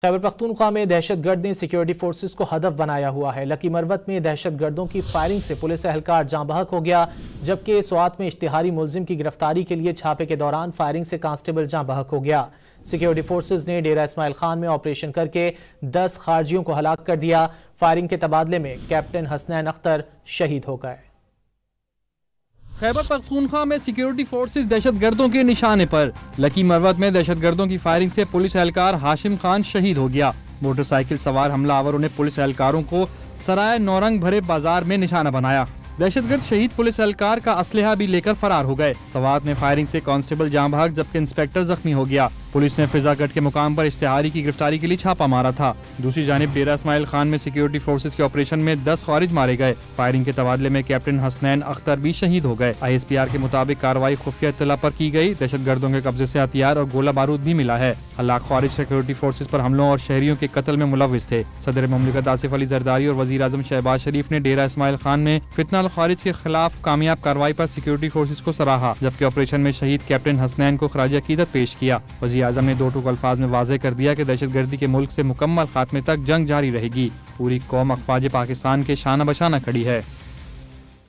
खैबर पख्तूनख्वा में दहशतगर्द ने security forces को हदफ बनाया हुआ है। लकी मरवत में दहशतगर्दों की फायरिंग से पुलिस एहलकार जाँ बहक हो गया, जबकि स्वात में इश्तिहारी मुलजिम की गिरफ्तारी के लिए छापे के दौरान फायरिंग से कांस्टेबल जाँ बहक हो गया। सिक्योरिटी फोर्सेस ने डेरा इस्माइल खान में ऑपरेशन करके 10 खारजियों को हलाक कर दिया। फायरिंग के तबादले में कैप्टन हसनैन अख्तर शहीद हो गए। खैबर पख्तूनख्वा में सिक्योरिटी फोर्सेस दहशतगर्दों के निशाने पर। लकी मरवत में दहशतगर्दों की फायरिंग से पुलिस एहलकार हाशिम खान शहीद हो गया। मोटरसाइकिल सवार हमलावरों ने पुलिस एहलकारों को सराय नौरंग भरे बाजार में निशाना बनाया। दहशतगर्द शहीद पुलिस एहलकार का असलहा भी लेकर फरार हो गए। सवात में फायरिंग से कांस्टेबल जाँ बहक जबकि इंस्पेक्टर जख्मी हो गया। पुलिस ने फिजागढ़ के मुकाम पर इश्तिहारी की गिरफ्तारी के लिए छापा मारा था। दूसरी जानिब डेरा इस्माइल खान में सिक्योरिटी फोर्सेस के ऑपरेशन में 10 खारिज मारे गए। फायरिंग के तबादले में कैप्टन हसनैन अख्तर भी शहीद हो गए। ISPR के मुताबिक कार्रवाई खुफिया इत्तला पर की गई। दहशतगर्दों के कब्जे से हथियार और गोला बारूद भी मिला है। हलाक खारिज सिक्योरिटी फोर्सेस पर हमलों और शहरियों के कत्ल में मुलविस थे। सदर मुमलिकत आसिफ अली जरदारी और वजीर आजम शहबाज शरीफ ने डेरा इस्माइल खान में फितना अल खारिज के खिलाफ कामयाब कार्रवाई पर सिक्योरिटी फोर्सेस को सराहा, जबकि ऑपरेशन में शहीद कैप्टन हसनैन को खराज अकीदत पेश किया। वजीर आजम ने दो टूक अल्फाज में वाज़ेह कर दिया कि दहशतगर्दी के मुल्क से मुकम्मल खात्मे तक जंग जारी रहेगी। पूरी कौम अफवाज पाकिस्तान के शाना बशाना खड़ी है।